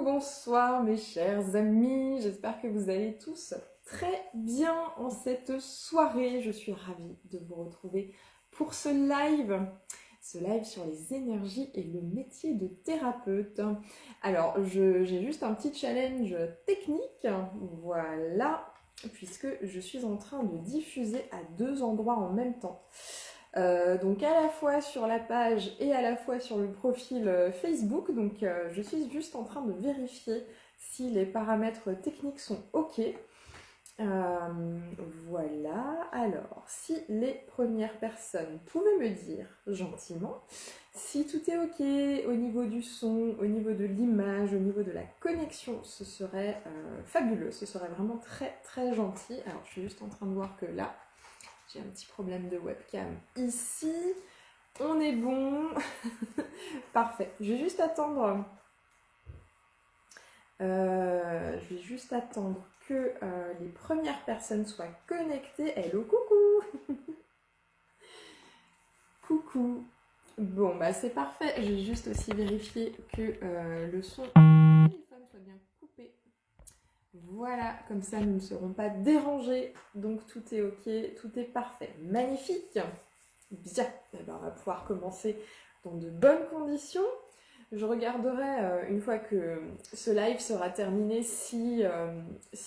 Bonsoir mes chers amis, j'espère que vous allez tous très bien en cette soirée. Je suis ravie de vous retrouver pour ce live sur les énergies et le métier de thérapeute. Alors, j'ai juste un petit challenge technique, voilà, puisque je suis en train de diffuser à deux endroits en même temps. Donc à la fois sur la page et à la fois sur le profil Facebook. Donc je suis juste en train de vérifier si les paramètres techniques sont OK. Voilà. Alors, si les premières personnes pouvaient me dire gentiment si tout est OK au niveau du son, au niveau de l'image, au niveau de la connexion, ce serait fabuleux. Ce serait vraiment très très gentil. Alors je suis juste en train de voir que là, j'ai un petit problème de webcam ici. On est bon. Parfait. Je vais juste attendre. Que les premières personnes soient connectées. Hello, coucou. Coucou. Bon, bah c'est parfait. Je vais juste aussi vérifier que le son du téléphone soit bien coupé. Voilà, comme ça nous ne serons pas dérangés. Donc tout est OK, tout est parfait. Magnifique. Bien, eh ben, on va pouvoir commencer dans de bonnes conditions. Je regarderai une fois que ce live sera terminé si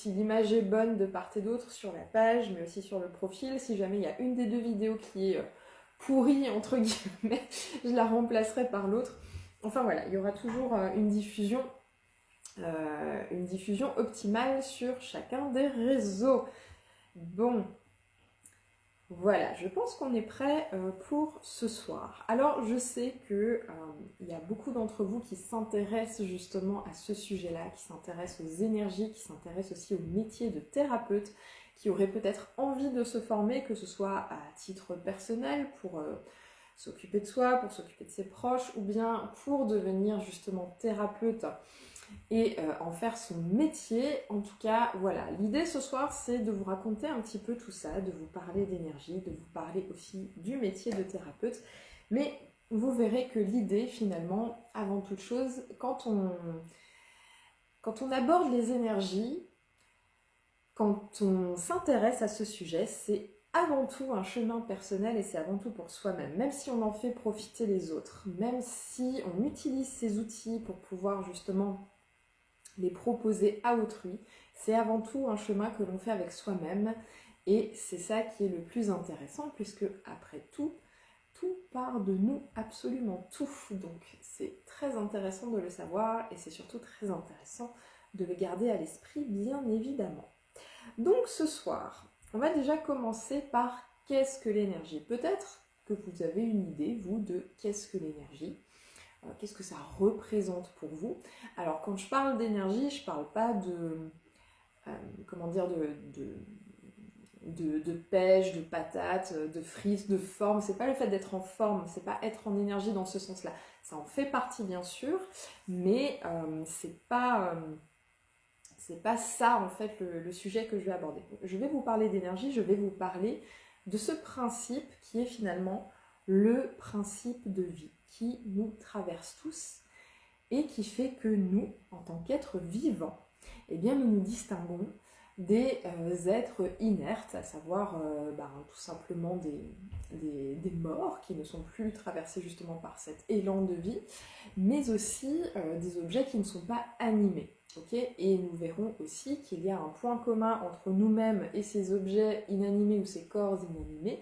l'image est bonne de part et d'autre sur la page, mais aussi sur le profil. Si jamais il y a une des deux vidéos qui est pourrie, entre guillemets, je la remplacerai par l'autre. Enfin voilà, il y aura toujours une diffusion optimale sur chacun des réseaux. Bon. Voilà, je pense qu'on est prêt pour ce soir. Alors, je sais que y a beaucoup d'entre vous qui s'intéressent justement à ce sujet-là, qui s'intéressent aux énergies, qui s'intéressent aussi au métier de thérapeute, qui auraient peut-être envie de se former, que ce soit à titre personnel, pour s'occuper de soi, pour s'occuper de ses proches, ou bien pour devenir justement thérapeute et en faire son métier. En tout cas, voilà, l'idée ce soir, c'est de vous raconter un petit peu tout ça, de vous parler d'énergie, de vous parler aussi du métier de thérapeute. Mais vous verrez que l'idée, finalement, avant toute chose, quand on aborde les énergies, quand on s'intéresse à ce sujet, c'est avant tout un chemin personnel et c'est avant tout pour soi-même. Même si on en fait profiter les autres, même si on utilise ces outils pour pouvoir justement les proposer à autrui, c'est avant tout un chemin que l'on fait avec soi-même et c'est ça qui est le plus intéressant puisque après tout part de nous, absolument tout. Donc c'est très intéressant de le savoir et c'est surtout très intéressant de le garder à l'esprit, bien évidemment. Donc ce soir, on va déjà commencer par qu'est-ce que l'énergie. Peut-être que vous avez une idée, vous, de qu'est-ce que l'énergie. Qu'est-ce que ça représente pour vous? Alors quand je parle d'énergie, je parle pas de de pêche, de patates, de frites, de forme. C'est pas le fait d'être en forme, c'est pas être en énergie dans ce sens-là. Ça en fait partie bien sûr, mais c'est pas ça en fait le sujet que je vais aborder. Je vais vous parler d'énergie, je vais vous parler de ce principe qui est finalement le principe de vie qui nous traverse tous et qui fait que nous, en tant qu'êtres vivants, eh bien, nous nous distinguons des êtres inertes, à savoir tout simplement des morts qui ne sont plus traversés justement par cet élan de vie, mais aussi des objets qui ne sont pas animés. Okay, et nous verrons aussi qu'il y a un point commun entre nous-mêmes et ces objets inanimés ou ces corps inanimés,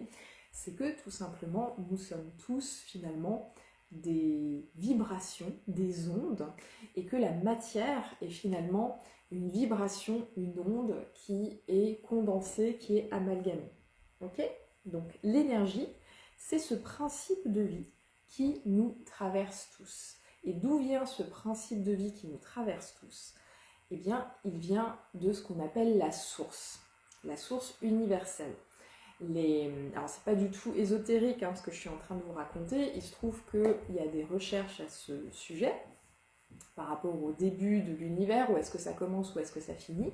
c'est que tout simplement nous sommes tous finalement des vibrations, des ondes, et que la matière est finalement une vibration, une onde qui est condensée, qui est amalgamée. Ok ? Donc l'énergie, c'est ce principe de vie qui nous traverse tous. Et d'où vient ce principe de vie qui nous traverse tous? Eh bien, il vient de ce qu'on appelle la source universelle. Alors c'est pas du tout ésotérique ce que je suis en train de vous raconter, il se trouve qu'il y a des recherches à ce sujet par rapport au début de l'univers, où est-ce que ça commence, où est-ce que ça finit,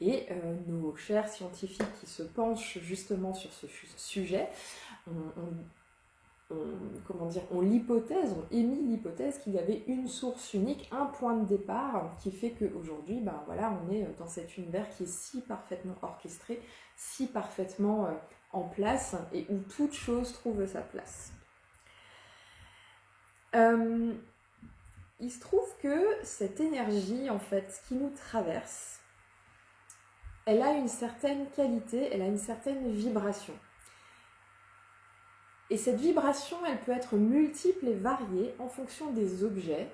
et nos chers scientifiques qui se penchent justement sur ce sujet on l'hypothèse, on émet l'hypothèse qu'il y avait une source unique, un point de départ qui fait qu'aujourd'hui, ben voilà, on est dans cet univers qui est si parfaitement orchestré, si parfaitement en place et où toute chose trouve sa place. Il se trouve que cette énergie, en fait, qui nous traverse, elle a une certaine qualité, elle a une certaine vibration. Et cette vibration, elle peut être multiple et variée en fonction des objets,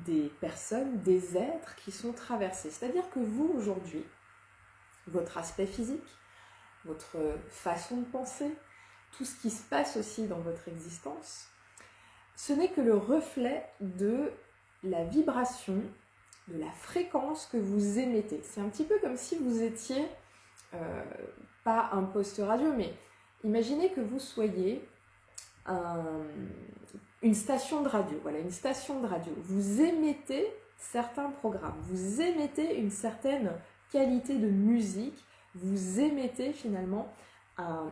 des personnes, des êtres qui sont traversés. C'est-à-dire que vous, aujourd'hui, votre aspect physique, votre façon de penser, tout ce qui se passe aussi dans votre existence, ce n'est que le reflet de la vibration, de la fréquence que vous émettez. C'est un petit peu comme si vous étiez, pas un poste radio, mais imaginez que vous soyez une station de radio. Voilà, une station de radio. Vous émettez certains programmes, vous émettez une certaine qualité de musique, vous émettez finalement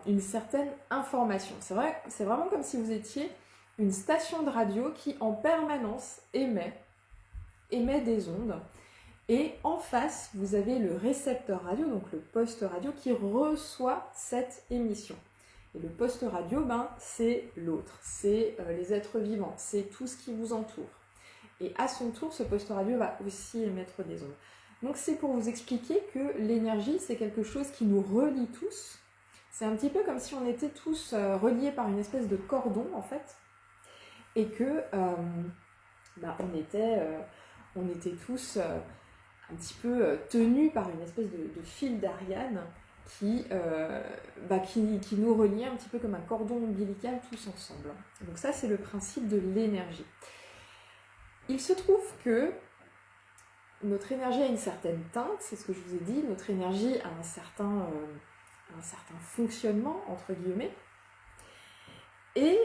une certaine information. C'est vraiment comme si vous étiez une station de radio qui en permanence émet des ondes. Et en face, vous avez le récepteur radio, donc le poste radio, qui reçoit cette émission. Et le poste radio, c'est l'autre, c'est les êtres vivants, c'est tout ce qui vous entoure. Et à son tour, ce poste radio va aussi émettre des ondes. Donc c'est pour vous expliquer que l'énergie, c'est quelque chose qui nous relie tous. C'est un petit peu comme si on était tous reliés par une espèce de cordon, en fait. Et que on était tous un petit peu tenus par une espèce de fil d'Ariane qui nous relie un petit peu comme un cordon ombilical tous ensemble. Donc ça, c'est le principe de l'énergie. Il se trouve que notre énergie a une certaine teinte, c'est ce que je vous ai dit, notre énergie a un certain fonctionnement, entre guillemets, et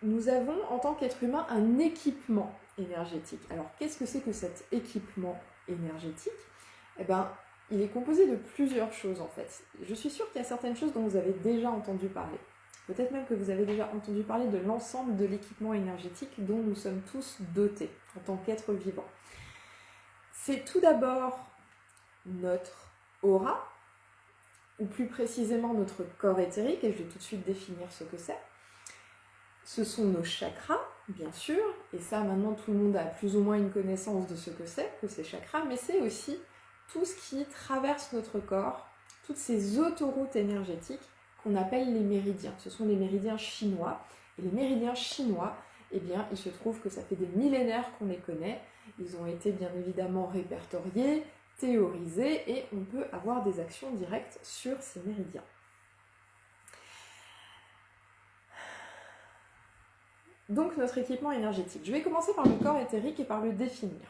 nous avons, en tant qu'être humain, un équipement énergétique. Alors, qu'est-ce que c'est que cet équipement énergétique ? Il est composé de plusieurs choses, en fait. Je suis sûre qu'il y a certaines choses dont vous avez déjà entendu parler. Peut-être même que vous avez déjà entendu parler de l'ensemble de l'équipement énergétique dont nous sommes tous dotés, en tant qu'êtres vivants. C'est tout d'abord notre aura, ou plus précisément notre corps éthérique, et je vais tout de suite définir ce que c'est. Ce sont nos chakras, bien sûr, et ça maintenant tout le monde a plus ou moins une connaissance de ce que c'est, que ces chakras, mais c'est aussi tout ce qui traverse notre corps, toutes ces autoroutes énergétiques qu'on appelle les méridiens. Ce sont les méridiens chinois, et les méridiens chinois, il se trouve que ça fait des millénaires qu'on les connaît, ils ont été bien évidemment répertoriés, théorisés, et on peut avoir des actions directes sur ces méridiens. Donc notre équipement énergétique. Je vais commencer par le corps éthérique et par le définir.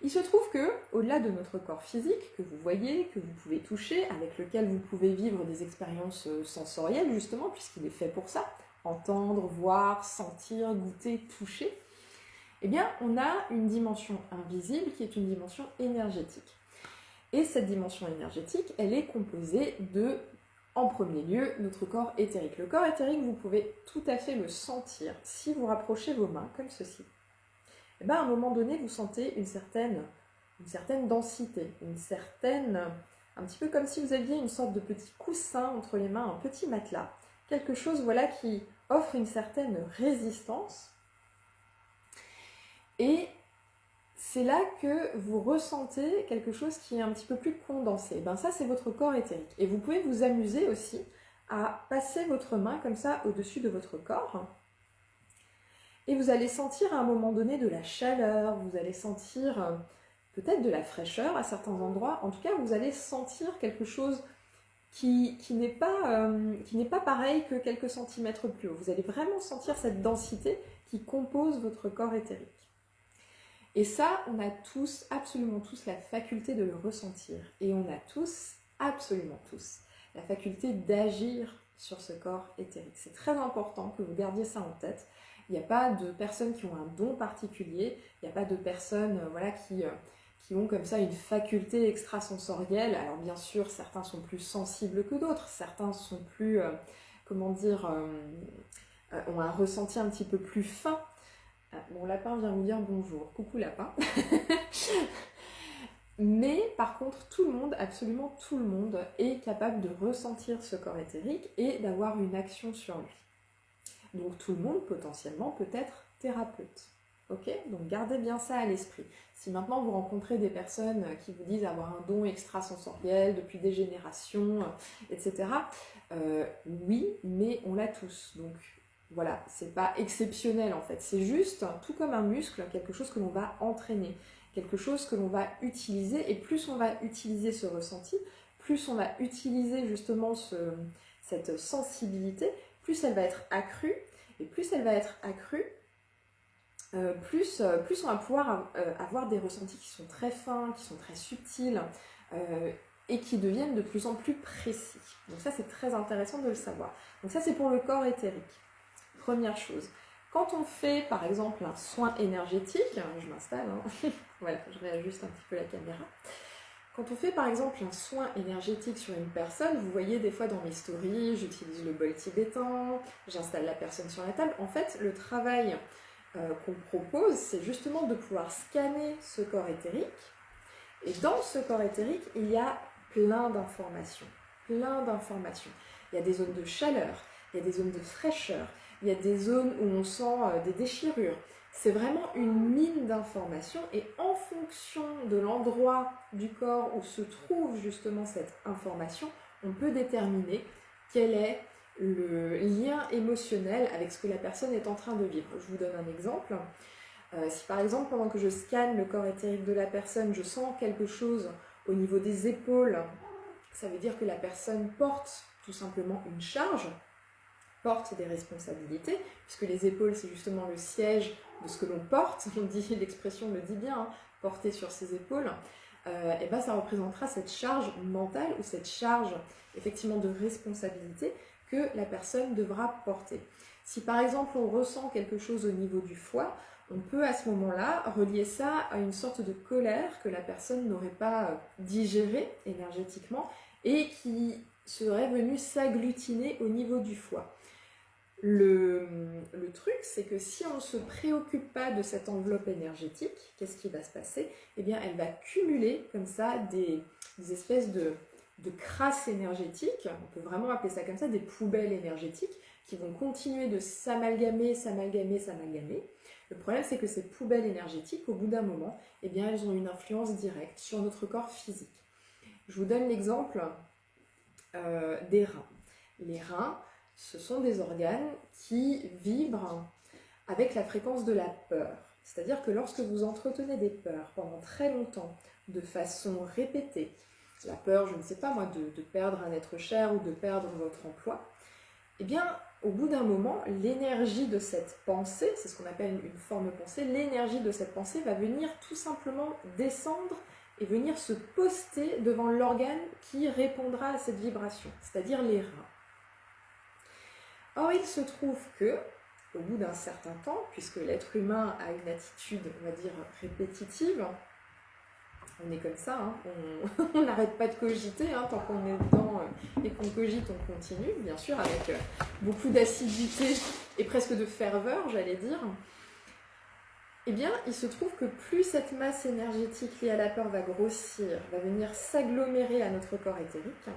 Il se trouve que, au-delà de notre corps physique, que vous voyez, que vous pouvez toucher, avec lequel vous pouvez vivre des expériences sensorielles justement, puisqu'il est fait pour ça, entendre, voir, sentir, goûter, toucher, on a une dimension invisible qui est une dimension énergétique. Et cette dimension énergétique, elle est composée de, en premier lieu, notre corps éthérique. Le corps éthérique, vous pouvez tout à fait le sentir si vous rapprochez vos mains comme ceci. À un moment donné, vous sentez une certaine densité, un petit peu comme si vous aviez une sorte de petit coussin entre les mains, un petit matelas, quelque chose qui offre une certaine résistance. Et c'est là que vous ressentez quelque chose qui est un petit peu plus condensé. Ça, c'est votre corps éthérique. Et vous pouvez vous amuser aussi à passer votre main comme ça au-dessus de votre corps. Et vous allez sentir à un moment donné de la chaleur, vous allez sentir peut-être de la fraîcheur à certains endroits. En tout cas, vous allez sentir quelque chose qui n'est pas pareil que quelques centimètres plus haut. Vous allez vraiment sentir cette densité qui compose votre corps éthérique. Et ça, on a tous, absolument tous, la faculté de le ressentir. Et on a tous, absolument tous, la faculté d'agir sur ce corps éthérique. C'est très important que vous gardiez ça en tête. Il n'y a pas de personnes qui ont un don particulier, il n'y a pas de personnes qui ont comme ça une faculté extrasensorielle. Alors bien sûr, certains sont plus sensibles que d'autres, certains sont plus, ont un ressenti un petit peu plus fin. Mon lapin vient vous dire bonjour. Coucou lapin. Mais par contre, tout le monde, absolument tout le monde, est capable de ressentir ce corps éthérique et d'avoir une action sur lui. Donc tout le monde, potentiellement, peut être thérapeute. Ok? Donc gardez bien ça à l'esprit. Si maintenant vous rencontrez des personnes qui vous disent avoir un don extrasensoriel depuis des générations, etc., oui, mais on l'a tous. Donc voilà, c'est pas exceptionnel en fait. C'est juste, tout comme un muscle, quelque chose que l'on va entraîner, quelque chose que l'on va utiliser. Et plus on va utiliser ce ressenti, plus on va utiliser justement cette sensibilité, plus elle va être accrue. Et plus elle va être accrue, plus on va pouvoir avoir des ressentis qui sont très fins, qui sont très subtils et qui deviennent de plus en plus précis. Donc ça, c'est très intéressant de le savoir. Donc ça, c'est pour le corps éthérique. Première chose. Quand on fait, par exemple, un soin énergétique, je m'installe, hein, voilà, je réajuste un petit peu la caméra. Quand on fait, par exemple, un soin énergétique sur une personne, vous voyez des fois dans mes stories, j'utilise le bol tibétain, j'installe la personne sur la table. En fait, le travail qu'on propose, c'est justement de pouvoir scanner ce corps éthérique. Et dans ce corps éthérique, il y a plein d'informations. Plein d'informations. Il y a des zones de chaleur, il y a des zones de fraîcheur, il y a des zones où on sent des déchirures. C'est vraiment une mine d'informations et en fonction de l'endroit du corps où se trouve justement cette information, on peut déterminer quel est le lien émotionnel avec ce que la personne est en train de vivre. Je vous donne un exemple. Si par exemple, pendant que je scanne le corps éthérique de la personne, je sens quelque chose au niveau des épaules, ça veut dire que la personne porte tout simplement une charge, porte des responsabilités, puisque les épaules, c'est justement le siège de ce que l'on porte, l'expression le dit bien, hein, porter sur ses épaules, et ben ça représentera cette charge mentale ou cette charge effectivement de responsabilité que la personne devra porter. Si par exemple on ressent quelque chose au niveau du foie, on peut à ce moment-là relier ça à une sorte de colère que la personne n'aurait pas digérée énergétiquement et qui serait venue s'agglutiner au niveau du foie. Le truc, c'est que si on ne se préoccupe pas de cette enveloppe énergétique, qu'est-ce qui va se passer? Eh bien, elle va cumuler comme ça des espèces de crasses énergétiques, on peut vraiment appeler ça comme ça, des poubelles énergétiques qui vont continuer de s'amalgamer. Le problème, c'est que ces poubelles énergétiques, au bout d'un moment, eh bien, elles ont une influence directe sur notre corps physique. Je vous donne l'exemple des reins. Les reins, ce sont des organes qui vibrent avec la fréquence de la peur. C'est-à-dire que lorsque vous entretenez des peurs pendant très longtemps, de façon répétée, la peur, je ne sais pas moi, de perdre un être cher ou de perdre votre emploi, eh bien, au bout d'un moment, l'énergie de cette pensée, c'est ce qu'on appelle une forme pensée, l'énergie de cette pensée va venir tout simplement descendre et venir se poster devant l'organe qui répondra à cette vibration, c'est-à-dire les reins. Or, il se trouve que, au bout d'un certain temps, puisque l'être humain a une attitude, on va dire, répétitive, on est comme ça, hein, on n'arrête pas de cogiter, hein, tant qu'on est dedans et qu'on cogite, on continue, bien sûr, avec beaucoup d'assiduité et presque de ferveur, j'allais dire. Eh bien, il se trouve que plus cette masse énergétique liée à la peur va grossir, va venir s'agglomérer à notre corps éthérique,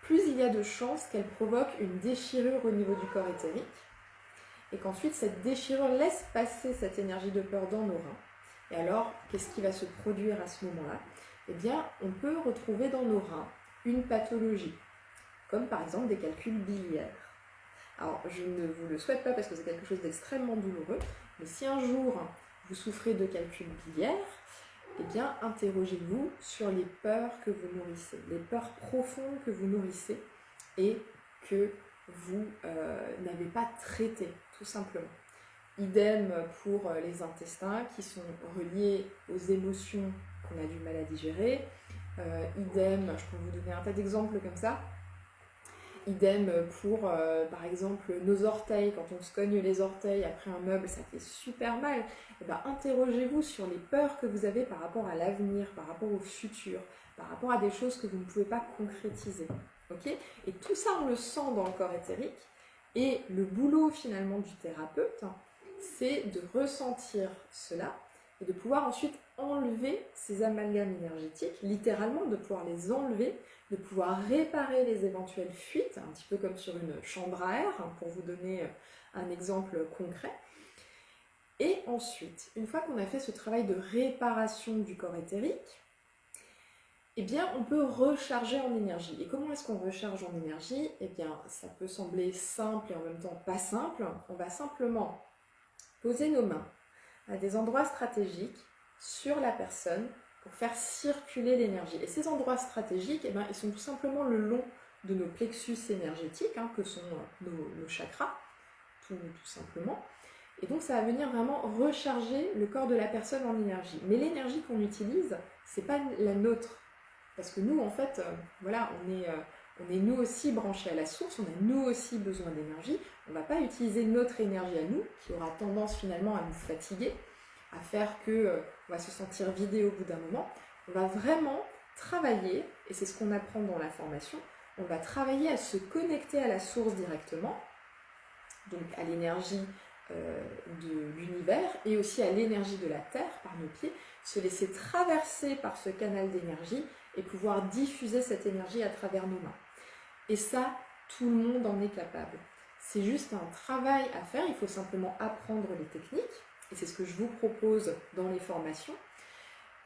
plus il y a de chances qu'elle provoque une déchirure au niveau du corps éthérique, et qu'ensuite cette déchirure laisse passer cette énergie de peur dans nos reins. Et alors, qu'est-ce qui va se produire à ce moment-là? Eh bien, on peut retrouver dans nos reins une pathologie, comme par exemple des calculs biliaires. Alors, je ne vous le souhaite pas parce que c'est quelque chose d'extrêmement douloureux, mais si un jour vous souffrez de calculs biliaires, eh bien, interrogez-vous sur les peurs que vous nourrissez, les peurs profondes que vous nourrissez et que vous n'avez pas traitées, tout simplement. Idem pour les intestins qui sont reliés aux émotions qu'on a du mal à digérer. Idem, je peux vous donner un tas d'exemples comme ça. Idem pour, par exemple, nos orteils. Quand on se cogne les orteils après un meuble, ça fait super mal. Et ben, interrogez-vous sur les peurs que vous avez par rapport à l'avenir, par rapport au futur, par rapport à des choses que vous ne pouvez pas concrétiser. Okay? Et tout ça, on le sent dans le corps éthérique. Et le boulot finalement du thérapeute, c'est de ressentir cela et de pouvoir ensuite enlever ces amalgames énergétiques, littéralement de pouvoir les enlever, de pouvoir réparer les éventuelles fuites, un petit peu comme sur une chambre à air, pour vous donner un exemple concret. Et ensuite, une fois qu'on a fait ce travail de réparation du corps éthérique, eh bien, on peut recharger en énergie. Et comment est-ce qu'on recharge en énergie? Eh bien, ça peut sembler simple et en même temps pas simple. On va simplement poser nos mains à des endroits stratégiques sur la personne pour faire circuler l'énergie. Et ces endroits stratégiques, eh bien, ils sont tout simplement le long de nos plexus énergétiques, que sont nos chakras, tout simplement. Et donc ça va venir vraiment recharger le corps de la personne en énergie. Mais l'énergie qu'on utilise, c'est pas la nôtre. Parce que nous, en fait, voilà, on est nous aussi branchés à la source, on a nous aussi besoin d'énergie. On ne va pas utiliser notre énergie à nous, qui aura tendance finalement à nous fatiguer, à faire que on va se sentir vidé au bout d'un moment. On va vraiment travailler, et c'est ce qu'on apprend dans la formation, on va travailler à se connecter à la source directement, donc à l'énergie de l'univers et aussi à l'énergie de la Terre par nos pieds, se laisser traverser par ce canal d'énergie et pouvoir diffuser cette énergie à travers nos mains. Et ça, tout le monde en est capable. C'est juste un travail à faire, il faut simplement apprendre les techniques, et c'est ce que je vous propose dans les formations.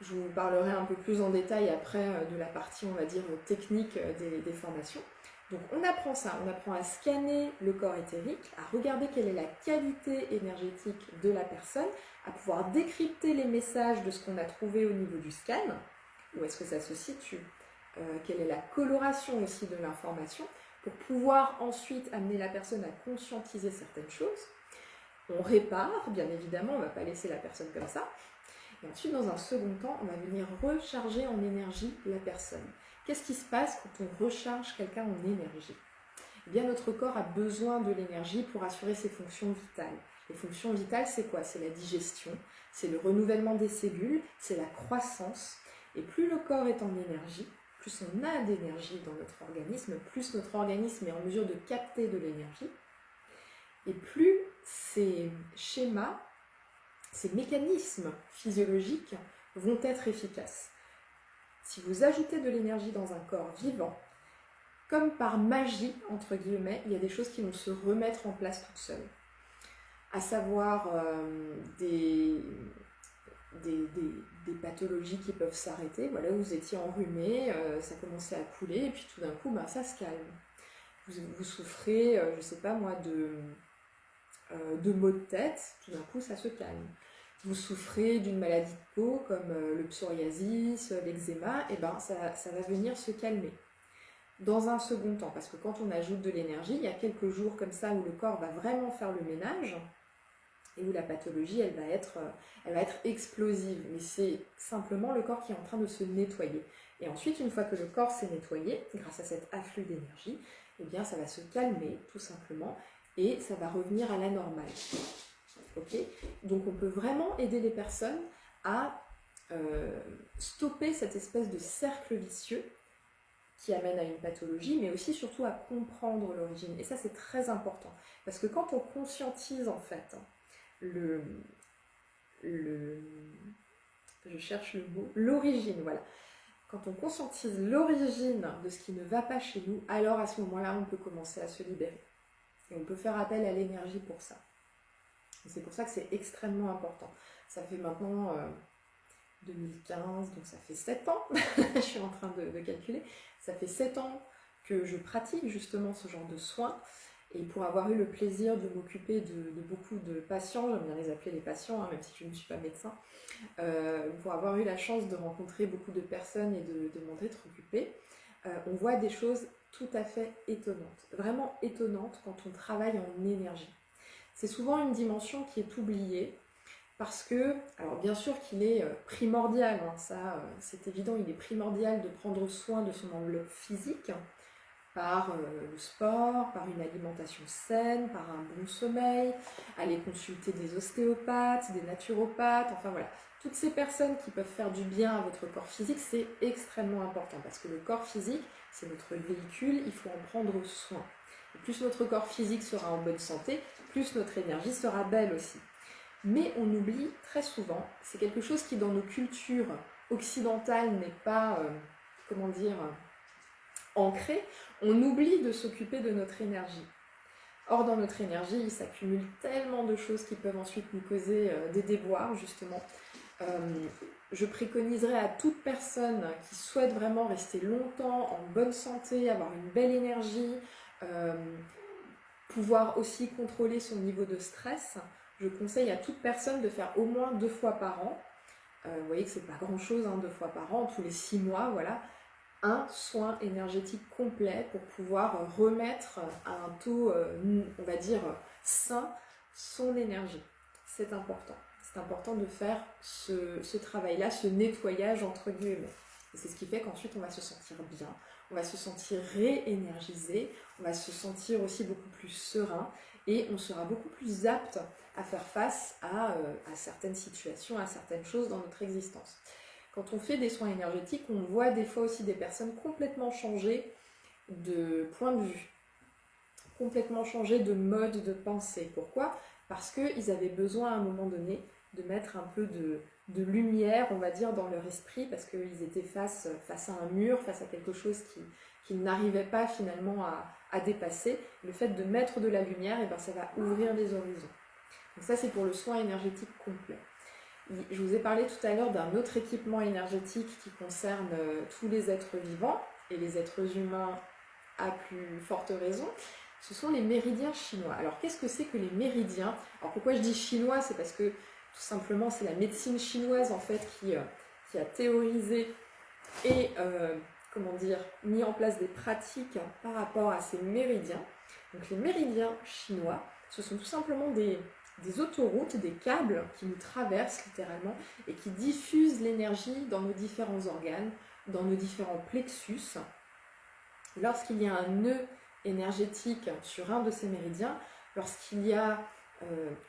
Je vous parlerai un peu plus en détail après de la partie, on va dire, technique des formations. Donc on apprend ça, on apprend à scanner le corps éthérique, à regarder quelle est la qualité énergétique de la personne, à pouvoir décrypter les messages de ce qu'on a trouvé au niveau du scan, où est-ce que ça se situe, quelle est la coloration aussi de l'information, pour pouvoir ensuite amener la personne à conscientiser certaines choses. On répare, bien évidemment, on ne va pas laisser la personne comme ça. Et ensuite, dans un second temps, on va venir recharger en énergie la personne. Qu'est-ce qui se passe quand on recharge quelqu'un en énergie? Eh bien, notre corps a besoin de l'énergie pour assurer ses fonctions vitales. Les fonctions vitales, c'est quoi? C'est la digestion, c'est le renouvellement des cellules, c'est la croissance. Et plus le corps est en énergie, plus on a d'énergie dans notre organisme, plus notre organisme est en mesure de capter de l'énergie, et plus ces schémas, ces mécanismes physiologiques vont être efficaces. Si vous ajoutez de l'énergie dans un corps vivant, comme par magie, entre guillemets, il y a des choses qui vont se remettre en place toutes seules. À savoir des pathologies qui peuvent s'arrêter. Voilà, vous étiez enrhumé, ça commençait à couler, et puis tout d'un coup, ça se calme. Vous souffrez, je ne sais pas moi, de maux de tête, tout d'un coup, ça se calme. Vous souffrez d'une maladie de peau comme le psoriasis, l'eczéma, et ça va venir se calmer. Dans un second temps, parce que quand on ajoute de l'énergie, il y a quelques jours comme ça où le corps va vraiment faire le ménage et où la pathologie elle va être explosive, mais c'est simplement le corps qui est en train de se nettoyer. Et ensuite, une fois que le corps s'est nettoyé, grâce à cet afflux d'énergie, eh bien ça va se calmer tout simplement et ça va revenir à la normale. Okay. Donc on peut vraiment aider les personnes à stopper cette espèce de cercle vicieux qui amène à une pathologie, mais aussi surtout à comprendre l'origine. Et ça c'est très important, parce que quand on conscientise en fait je cherche le mot, l'origine, voilà. Quand on conscientise l'origine de ce qui ne va pas chez nous, alors à ce moment-là on peut commencer à se libérer. Et on peut faire appel à l'énergie pour ça. C'est pour ça que c'est extrêmement important. Ça fait maintenant 2015, donc ça fait 7 ans, je suis en train de calculer, ça fait 7 ans que je pratique justement ce genre de soins. Et pour avoir eu le plaisir de m'occuper de beaucoup de patients, j'aime bien les appeler les patients, même si je ne suis pas médecin, pour avoir eu la chance de rencontrer beaucoup de personnes et de m'en être occupée, on voit des choses tout à fait étonnantes, vraiment étonnantes quand on travaille en énergie. C'est souvent une dimension qui est oubliée parce que, alors bien sûr qu'il est primordial, ça c'est évident, il est primordial de prendre soin de son enveloppe physique par le sport, par une alimentation saine, par un bon sommeil, aller consulter des ostéopathes, des naturopathes, enfin voilà. Toutes ces personnes qui peuvent faire du bien à votre corps physique, c'est extrêmement important parce que le corps physique, c'est notre véhicule, il faut en prendre soin. Et plus notre corps physique sera en bonne santé, plus notre énergie sera belle aussi. Mais on oublie très souvent, c'est quelque chose qui dans nos cultures occidentales n'est pas, comment dire, ancré, on oublie de s'occuper de notre énergie. Or, dans notre énergie, il s'accumule tellement de choses qui peuvent ensuite nous causer des déboires, justement. Je préconiserais à toute personne qui souhaite vraiment rester longtemps en bonne santé, avoir une belle énergie, pouvoir aussi contrôler son niveau de stress, je conseille à toute personne de faire au moins 2 fois par an. Vous voyez que c'est pas grand chose, 2 fois par an, tous les 6 mois, voilà, un soin énergétique complet pour pouvoir remettre à un taux, on va dire, sain son énergie. C'est important. C'est important de faire ce travail-là, ce nettoyage entre guillemets. Et c'est ce qui fait qu'ensuite on va se sentir bien, on va se sentir réénergisé, on va se sentir aussi beaucoup plus serein et on sera beaucoup plus apte à faire face à certaines situations, à certaines choses dans notre existence. Quand on fait des soins énergétiques, on voit des fois aussi des personnes complètement changées de point de vue, complètement changées de mode de pensée. Pourquoi ? Parce qu'ils avaient besoin à un moment donné de mettre un peu de lumière, on va dire, dans leur esprit, parce qu'ils étaient face à un mur, face à quelque chose qu'ils n'arrivaient pas finalement à dépasser. Le fait de mettre de la lumière, et ben, ça va ouvrir les horizons. Donc ça, c'est pour le soin énergétique complet. Je vous ai parlé tout à l'heure d'un autre équipement énergétique qui concerne tous les êtres vivants et les êtres humains à plus forte raison. Ce sont les méridiens chinois. Alors qu'est-ce que c'est que les méridiens ? Alors pourquoi je dis chinois ? C'est parce que tout simplement c'est la médecine chinoise en fait qui a théorisé et mis en place des pratiques par rapport à ces méridiens. Donc les méridiens chinois, ce sont tout simplement des autoroutes, des câbles qui nous traversent littéralement et qui diffusent l'énergie dans nos différents organes, dans nos différents plexus. Lorsqu'il y a un nœud énergétique sur un de ces méridiens, lorsqu'il y a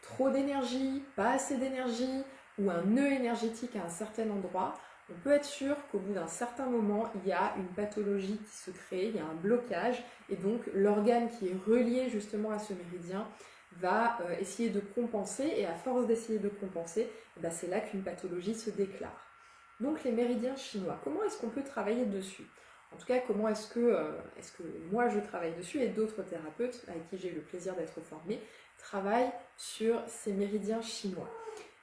trop d'énergie, pas assez d'énergie, ou un nœud énergétique à un certain endroit, on peut être sûr qu'au bout d'un certain moment, il y a une pathologie qui se crée, il y a un blocage, et donc l'organe qui est relié justement à ce méridien va essayer de compenser, et à force d'essayer de compenser, c'est là qu'une pathologie se déclare. Donc les méridiens chinois, comment est-ce qu'on peut travailler dessus ? En tout cas, comment est-ce que moi je travaille dessus et d'autres thérapeutes avec qui j'ai eu le plaisir d'être formée travaillent sur ces méridiens chinois ?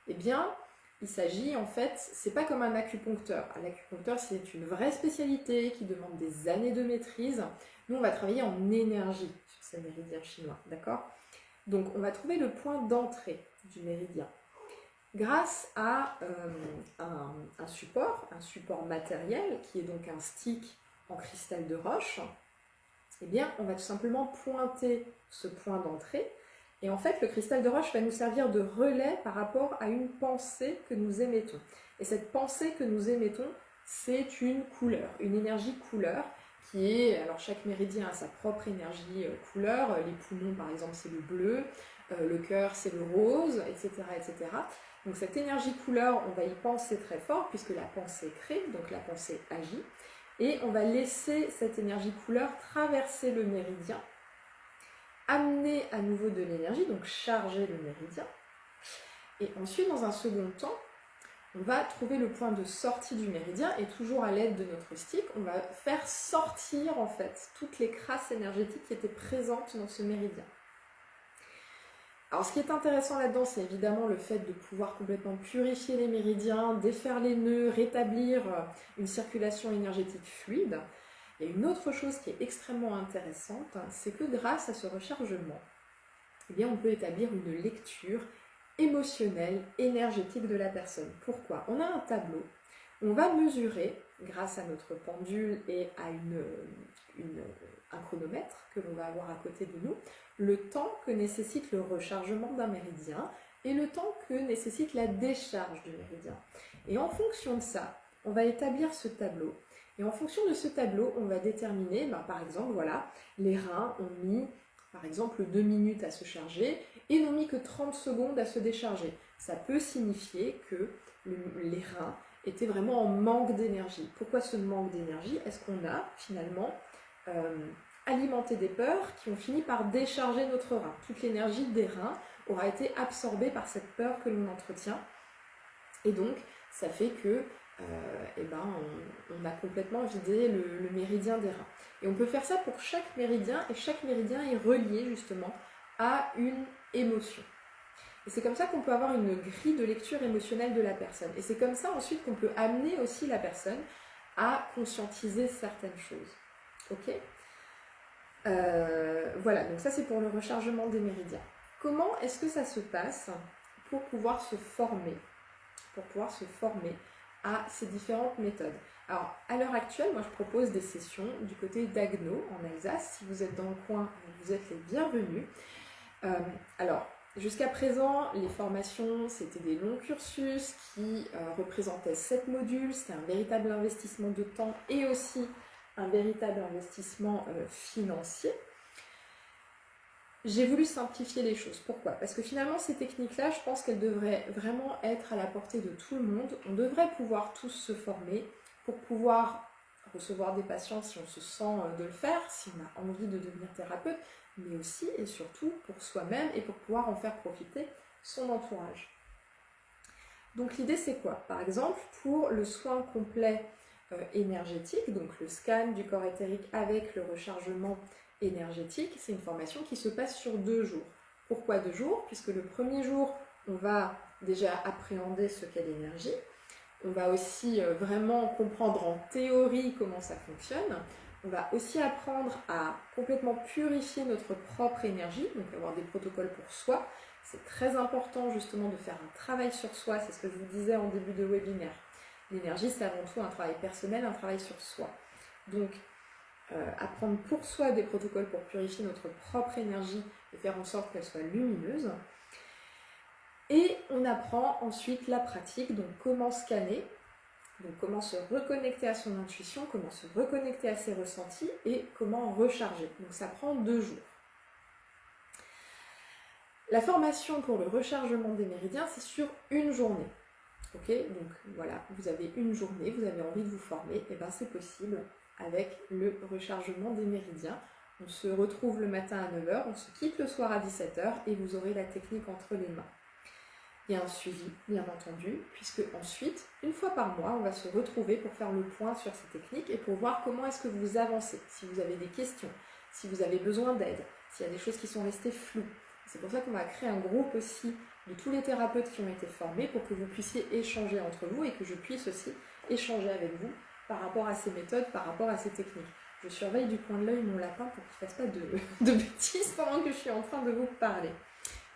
Eh bien, il s'agit en fait, c'est pas comme un acupuncteur. Un acupuncteur, c'est une vraie spécialité qui demande des années de maîtrise. Nous, on va travailler en énergie sur ces méridiens chinois, d'accord ? Donc, on va trouver le point d'entrée du méridien. Grâce à un support matériel, qui est donc un stick en cristal de roche, eh bien, on va tout simplement pointer ce point d'entrée. Et en fait, le cristal de roche va nous servir de relais par rapport à une pensée que nous émettons. Et cette pensée que nous émettons, c'est une couleur, une énergie couleur, qui est, alors chaque méridien a sa propre énergie couleur, les poumons par exemple c'est le bleu, le cœur c'est le rose, etc., etc. Donc cette énergie couleur, on va y penser très fort, puisque la pensée crée, donc la pensée agit, et on va laisser cette énergie couleur traverser le méridien, amener à nouveau de l'énergie, donc charger le méridien. Et ensuite, dans un second temps, on va trouver le point de sortie du méridien et toujours à l'aide de notre stick, on va faire sortir en fait toutes les crasses énergétiques qui étaient présentes dans ce méridien. Alors ce qui est intéressant là-dedans, c'est évidemment le fait de pouvoir complètement purifier les méridiens, défaire les nœuds, rétablir une circulation énergétique fluide. Il y a une autre chose qui est extrêmement intéressante, c'est que grâce à ce rechargement, eh bien, on peut établir une lecture émotionnelle, énergétique de la personne. Pourquoi ? On a un tableau, on va mesurer, grâce à notre pendule et à un chronomètre que l'on va avoir à côté de nous, le temps que nécessite le rechargement d'un méridien et le temps que nécessite la décharge du méridien. Et en fonction de ça, on va établir ce tableau. Et en fonction de ce tableau, on va déterminer, par exemple, voilà, les reins ont mis, par exemple, 2 minutes à se charger et n'ont mis que 30 secondes à se décharger. Ça peut signifier que les reins étaient vraiment en manque d'énergie. Pourquoi ce manque d'énergie ? Est-ce qu'on a finalement alimenté des peurs qui ont fini par décharger notre rein. Toute l'énergie des reins aura été absorbée par cette peur que l'on entretient. Et donc, ça fait que on a complètement vidé le méridien des reins. Et on peut faire ça pour chaque méridien, et chaque méridien est relié justement à une émotion. Et c'est comme ça qu'on peut avoir une grille de lecture émotionnelle de la personne. Et c'est comme ça ensuite qu'on peut amener aussi la personne à conscientiser certaines choses. Ok ? Voilà, donc ça c'est pour le rechargement des méridiens. Comment est-ce que ça se passe pour pouvoir se former à ces différentes méthodes? Alors, à l'heure actuelle, moi je propose des sessions du côté d'Agno, en Alsace. Si vous êtes dans le coin, vous êtes les bienvenus. Alors, jusqu'à présent, les formations, c'était des longs cursus qui représentaient 7 modules. C'était un véritable investissement de temps et aussi un véritable investissement financier. J'ai voulu simplifier les choses. Pourquoi? Parce que finalement, ces techniques-là, je pense qu'elles devraient vraiment être à la portée de tout le monde. On devrait pouvoir tous se former pour pouvoir recevoir des patients si on se sent de le faire, si on a envie de devenir thérapeute, mais aussi et surtout pour soi-même et pour pouvoir en faire profiter son entourage. Donc l'idée, c'est quoi? Par exemple, pour le soin complet énergétique, donc le scan du corps éthérique avec le rechargement énergétique, c'est une formation qui se passe sur 2 jours. Pourquoi 2 jours? Puisque le premier jour, on va déjà appréhender ce qu'est l'énergie, on va aussi vraiment comprendre en théorie comment ça fonctionne, on va aussi apprendre à complètement purifier notre propre énergie, donc avoir des protocoles pour soi. C'est très important justement de faire un travail sur soi, c'est ce que je vous disais en début de webinaire. L'énergie, c'est avant tout un travail personnel, un travail sur soi. Donc, apprendre pour soi des protocoles pour purifier notre propre énergie et faire en sorte qu'elle soit lumineuse. Et on apprend ensuite la pratique, donc comment scanner, donc comment se reconnecter à son intuition, comment se reconnecter à ses ressentis et comment recharger. Donc ça prend 2 jours. La formation pour le rechargement des méridiens, c'est sur 1 journée. Ok, donc voilà, vous avez 1 journée, vous avez envie de vous former, et bien c'est possible avec le rechargement des méridiens. On se retrouve le matin à 9h, on se quitte le soir à 17h et vous aurez la technique entre les mains. Il y a un suivi, bien entendu, puisque ensuite, 1 fois par mois, on va se retrouver pour faire le point sur ces techniques et pour voir comment est-ce que vous avancez, si vous avez des questions, si vous avez besoin d'aide, s'il y a des choses qui sont restées floues. C'est pour ça qu'on va créer un groupe aussi de tous les thérapeutes qui ont été formés pour que vous puissiez échanger entre vous et que je puisse aussi échanger avec vous par rapport à ces méthodes, par rapport à ces techniques. Je surveille du coin de l'œil mon lapin pour qu'il ne fasse pas de bêtises pendant que je suis en train de vous parler.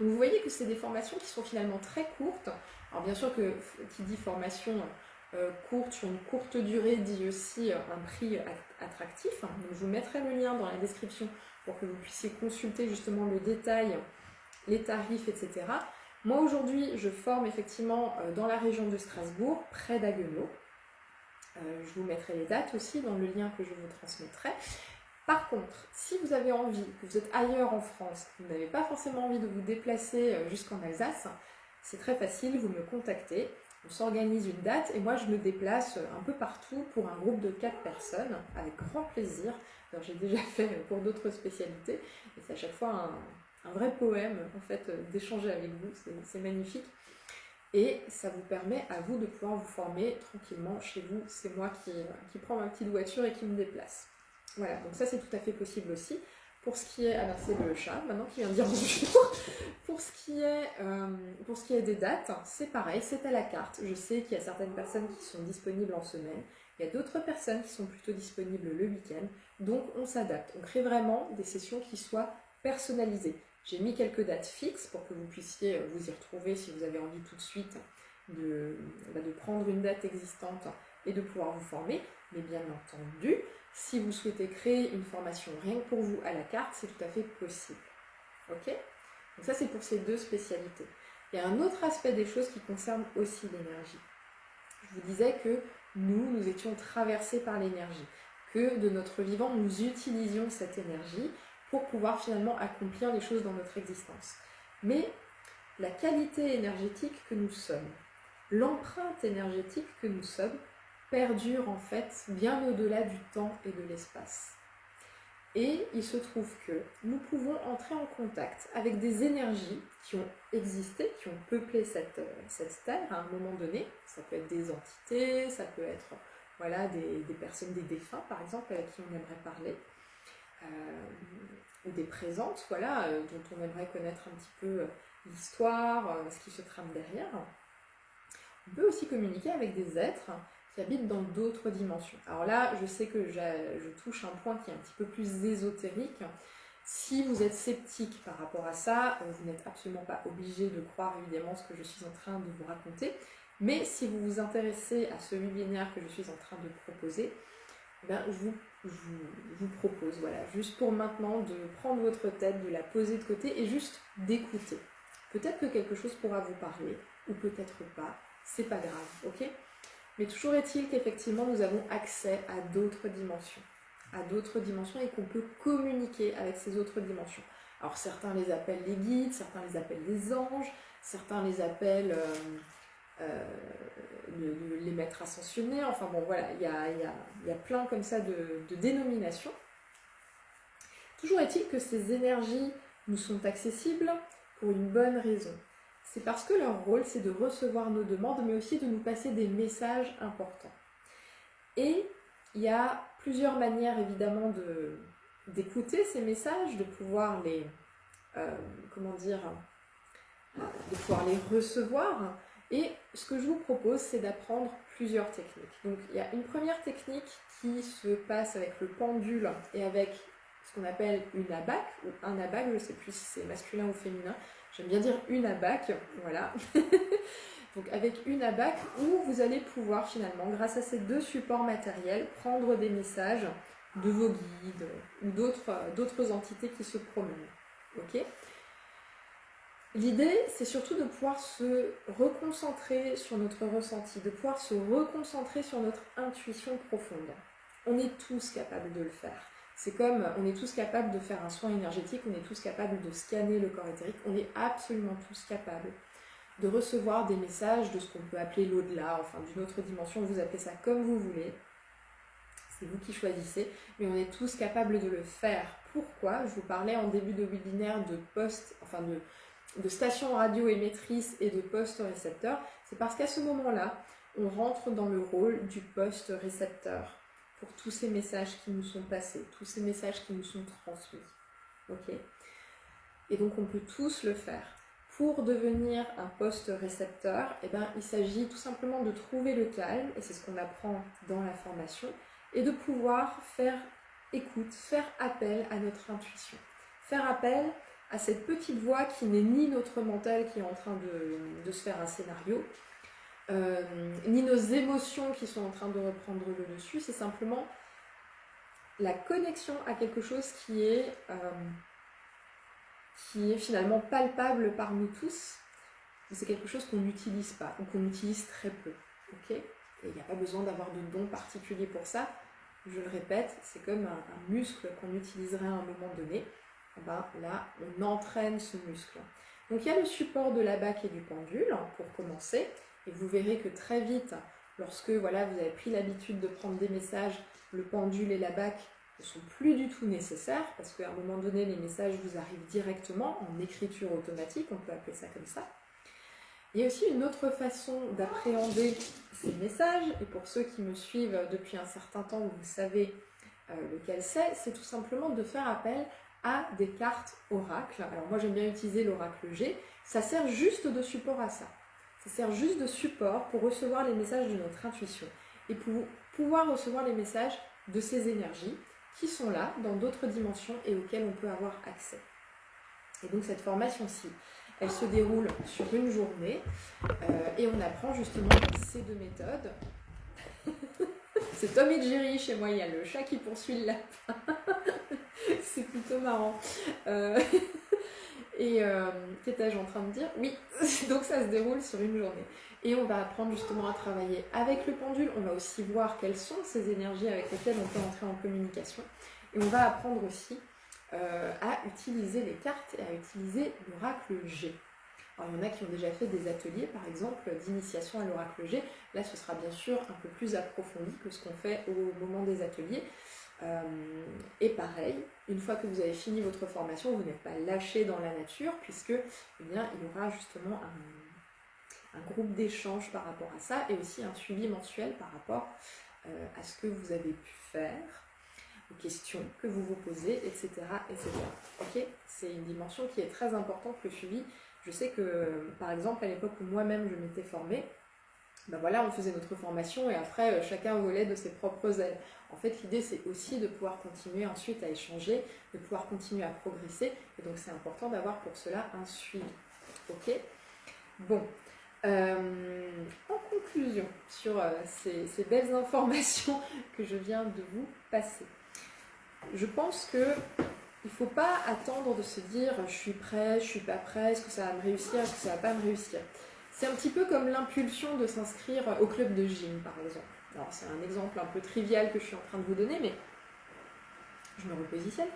Donc vous voyez que c'est des formations qui sont finalement très courtes. Alors bien sûr que qui dit formation courte sur une courte durée dit aussi un prix attractif. Donc je vous mettrai le lien dans la description pour que vous puissiez consulter justement le détail, les tarifs, etc. Moi aujourd'hui je forme effectivement dans la région de Strasbourg, près d'Haguenau. Je vous mettrai les dates aussi dans le lien que je vous transmettrai. Par contre, si vous avez envie, que vous êtes ailleurs en France, que vous n'avez pas forcément envie de vous déplacer jusqu'en Alsace, c'est très facile, vous me contactez, on s'organise une date et moi je me déplace un peu partout pour un groupe de 4 personnes, avec grand plaisir. Alors j'ai déjà fait pour d'autres spécialités et c'est à chaque fois un vrai poème en fait d'échanger avec vous, c'est magnifique. Et ça vous permet à vous de pouvoir vous former tranquillement chez vous. C'est moi qui prends ma petite voiture et qui me déplace. Voilà, donc ça c'est tout à fait possible aussi. Pour ce qui est, alors c'est le chat maintenant qui vient de dire bonjour. Pour ce qui est des dates, c'est pareil, c'est à la carte. Je sais qu'il y a certaines personnes qui sont disponibles en semaine. Il y a d'autres personnes qui sont plutôt disponibles le week-end. Donc on s'adapte. On crée vraiment des sessions qui soient personnalisées. J'ai mis quelques dates fixes pour que vous puissiez vous y retrouver si vous avez envie tout de suite de prendre une date existante et de pouvoir vous former. Mais bien entendu, si vous souhaitez créer une formation rien que pour vous à la carte, c'est tout à fait possible. Ok? Donc ça, c'est pour ces 2 spécialités. Il y a un autre aspect des choses qui concerne aussi l'énergie. Je vous disais que nous étions traversés par l'énergie, que de notre vivant, nous utilisions cette énergie pour pouvoir finalement accomplir les choses dans notre existence. Mais la qualité énergétique que nous sommes, l'empreinte énergétique que nous sommes, perdure en fait bien au-delà du temps et de l'espace. Et il se trouve que nous pouvons entrer en contact avec des énergies qui ont existé, qui ont peuplé cette terre à un moment donné. Ça peut être des entités, ça peut être voilà, des personnes, des défunts par exemple, avec qui on aimerait parler, ou des présentes, voilà, dont on aimerait connaître un petit peu l'histoire, ce qui se trame derrière. On peut aussi communiquer avec des êtres qui habitent dans d'autres dimensions. Alors là, je sais que je touche un point qui est un petit peu plus ésotérique. Si vous êtes sceptique par rapport à ça, vous n'êtes absolument pas obligé de croire évidemment ce que je suis en train de vous raconter. Mais si vous vous intéressez à ce webinaire que je suis en train de proposer, ben je vous propose, voilà, juste pour maintenant, de prendre votre tête, de la poser de côté et juste d'écouter. Peut-être que quelque chose pourra vous parler, ou peut-être pas, c'est pas grave, ok ? Mais toujours est-il qu'effectivement nous avons accès à d'autres dimensions et qu'on peut communiquer avec ces autres dimensions. Alors certains les appellent les guides, certains les appellent les anges, certains les appellent les maîtres ascensionnés, enfin bon voilà, il y a plein comme ça de dénominations. Toujours est-il que ces énergies nous sont accessibles pour une bonne raison. C'est parce que leur rôle, c'est de recevoir nos demandes, mais aussi de nous passer des messages importants. Et il y a plusieurs manières, évidemment, d'écouter ces messages, de pouvoir les, de pouvoir les recevoir. Et ce que je vous propose, c'est d'apprendre plusieurs techniques. Donc, il y a une première technique qui se passe avec le pendule et avec ce qu'on appelle une abaque, ou un abaque, je ne sais plus si c'est masculin ou féminin. J'aime bien dire une abaque, voilà. Donc avec une abaque où vous allez pouvoir finalement, grâce à ces deux supports matériels, prendre des messages de vos guides ou d'autres entités qui se promènent. Ok ? L'idée, c'est surtout de pouvoir se reconcentrer sur notre ressenti, de pouvoir se reconcentrer sur notre intuition profonde. On est tous capables de le faire. C'est comme on est tous capables de faire un soin énergétique, on est tous capables de scanner le corps éthérique, on est absolument tous capables de recevoir des messages de ce qu'on peut appeler l'au-delà, enfin d'une autre dimension, vous appelez ça comme vous voulez, c'est vous qui choisissez, mais on est tous capables de le faire. Pourquoi ? Je vous parlais en début de webinaire de poste, enfin de stations radio émettrices et de postes récepteurs, c'est parce qu'à ce moment-là, on rentre dans le rôle du poste récepteur pour tous ces messages qui nous sont passés, tous ces messages qui nous sont transmis. Ok ? Et donc on peut tous le faire. Pour devenir un poste récepteur, eh ben, il s'agit tout simplement de trouver le calme, et c'est ce qu'on apprend dans la formation, et de pouvoir faire écoute, faire appel à notre intuition. Faire appel à cette petite voix qui n'est ni notre mental qui est en train de se faire un scénario, ni nos émotions qui sont en train de reprendre le dessus, c'est simplement la connexion à quelque chose qui est finalement palpable par nous tous. C'est quelque chose qu'on n'utilise pas, ou qu'on utilise très peu. Okay ? Et il n'y a pas besoin d'avoir de dons particuliers pour ça. Je le répète, c'est comme un muscle qu'on utiliserait à un moment donné. Et ben, là, on entraîne ce muscle. Donc il y a le support de la baque et du pendule, pour commencer. Et vous verrez que très vite, lorsque voilà, vous avez pris l'habitude de prendre des messages, le pendule et la baque ne sont plus du tout nécessaires, parce qu'à un moment donné, les messages vous arrivent directement en écriture automatique, on peut appeler ça comme ça. Il y a aussi une autre façon d'appréhender ces messages, et pour ceux qui me suivent depuis un certain temps, vous savez lequel c'est tout simplement de faire appel à des cartes oracles. Alors moi j'aime bien utiliser l'oracle G, ça sert juste de support à ça. Ça sert juste de support pour recevoir les messages de notre intuition, et pour pouvoir recevoir les messages de ces énergies qui sont là, dans d'autres dimensions, et auxquelles on peut avoir accès. Et donc cette formation-ci, elle se déroule sur une journée et on apprend justement ces deux méthodes. C'est Tom et Jerry chez moi, il y a le chat qui poursuit le lapin. C'est plutôt marrant. Qu'étais-je en train de dire ? Oui, donc ça se déroule sur une journée. Et on va apprendre justement à travailler avec le pendule. On va aussi voir quelles sont ces énergies avec lesquelles on peut entrer en communication. Et on va apprendre aussi à utiliser les cartes et à utiliser l'oracle G. Alors, il y en a qui ont déjà fait des ateliers, par exemple, d'initiation à l'oracle G. Là, ce sera bien sûr un peu plus approfondi que ce qu'on fait au moment des ateliers. Et pareil, une fois que vous avez fini votre formation, vous n'êtes pas lâché dans la nature, puisque eh bien, il y aura justement un groupe d'échange par rapport à ça, et aussi un suivi mensuel par rapport à ce que vous avez pu faire, aux questions que vous vous posez, etc. etc. Okay, c'est une dimension qui est très importante, le suivi. Je sais que, par exemple, à l'époque où moi-même je m'étais formée, ben voilà, on faisait notre formation et après chacun volait de ses propres ailes. En fait, l'idée c'est aussi de pouvoir continuer ensuite à échanger, de pouvoir continuer à progresser, et donc c'est important d'avoir pour cela un suivi. Ok ? Bon. En conclusion sur ces belles informations que je viens de vous passer, je pense que il ne faut pas attendre de se dire je suis prêt, je suis pas prêt, est-ce que ça va me réussir, est-ce que ça va pas me réussir. C'est un petit peu comme l'impulsion de s'inscrire au club de gym par exemple. Alors c'est un exemple un peu trivial que je suis en train de vous donner, mais je me repositionne.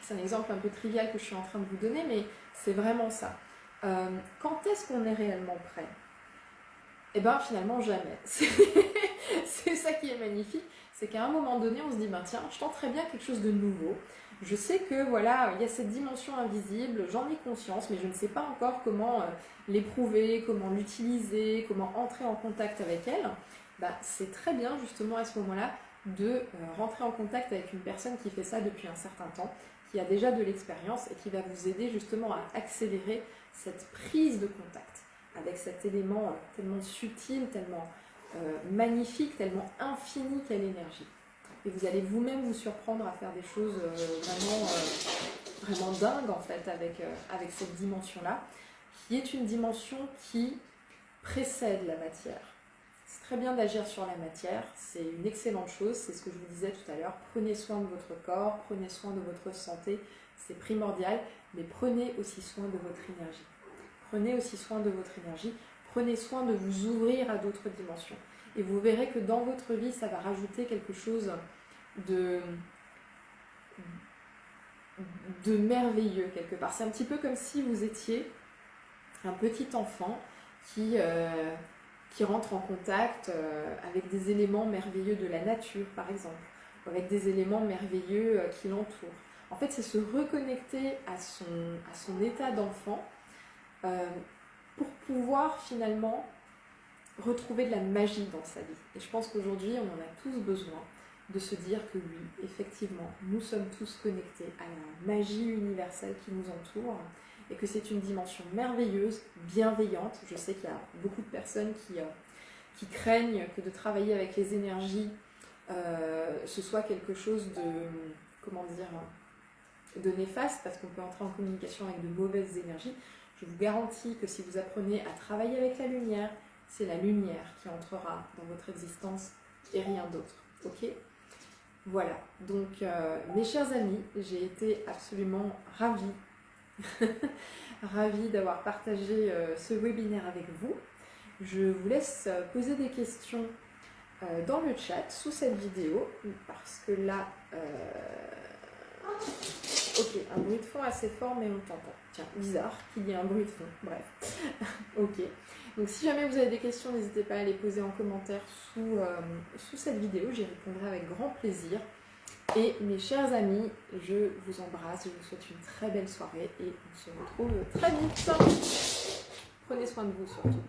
C'est un exemple un peu trivial que je suis en train de vous donner, mais c'est vraiment ça. Quand est-ce qu'on est réellement prêt ? Eh bien finalement jamais. C'est ça qui est magnifique, c'est qu'à un moment donné on se dit tiens, je tenterais bien quelque chose de nouveau. Je sais que voilà, il y a cette dimension invisible, j'en ai conscience, mais je ne sais pas encore comment l'éprouver, comment l'utiliser, comment entrer en contact avec elle. C'est très bien justement à ce moment-là de rentrer en contact avec une personne qui fait ça depuis un certain temps, qui a déjà de l'expérience et qui va vous aider justement à accélérer cette prise de contact avec cet élément tellement subtil, tellement magnifique, tellement infini qu'est l'énergie. Et vous allez vous-même vous surprendre à faire des choses vraiment dingues en fait avec cette dimension-là, qui est une dimension qui précède la matière. C'est très bien d'agir sur la matière, c'est une excellente chose, c'est ce que je vous disais tout à l'heure. Prenez soin de votre corps, prenez soin de votre santé, c'est primordial, mais prenez aussi soin de votre énergie. Prenez aussi soin de votre énergie, prenez soin de vous ouvrir à d'autres dimensions. Et vous verrez que dans votre vie, ça va rajouter quelque chose de merveilleux quelque part. C'est un petit peu comme si vous étiez un petit enfant qui rentre en contact avec des éléments merveilleux de la nature, par exemple, ou avec des éléments merveilleux qui l'entourent. En fait, c'est se reconnecter à son état d'enfant pour pouvoir finalement retrouver de la magie dans sa vie. Et je pense qu'aujourd'hui, on en a tous besoin de se dire que oui, effectivement, nous sommes tous connectés à la magie universelle qui nous entoure et que c'est une dimension merveilleuse, bienveillante. Je sais qu'il y a beaucoup de personnes qui craignent que de travailler avec les énergies, ce soit quelque chose de néfaste, parce qu'on peut entrer en communication avec de mauvaises énergies. Je vous garantis que si vous apprenez à travailler avec la lumière, c'est la lumière qui entrera dans votre existence et rien d'autre. Ok ? Voilà. Donc, mes chers amis, j'ai été absolument ravie, ravie d'avoir partagé ce webinaire avec vous. Je vous laisse poser des questions dans le chat sous cette vidéo, parce que là... Ok, un bruit de fond assez fort, mais on t'entend. Tiens, bizarre qu'il y ait un bruit de fond. Bref. Ok. Donc si jamais vous avez des questions, n'hésitez pas à les poser en commentaire sous cette vidéo. J'y répondrai avec grand plaisir. Et mes chers amis, je vous embrasse. Je vous souhaite une très belle soirée et on se retrouve très vite. Prenez soin de vous surtout.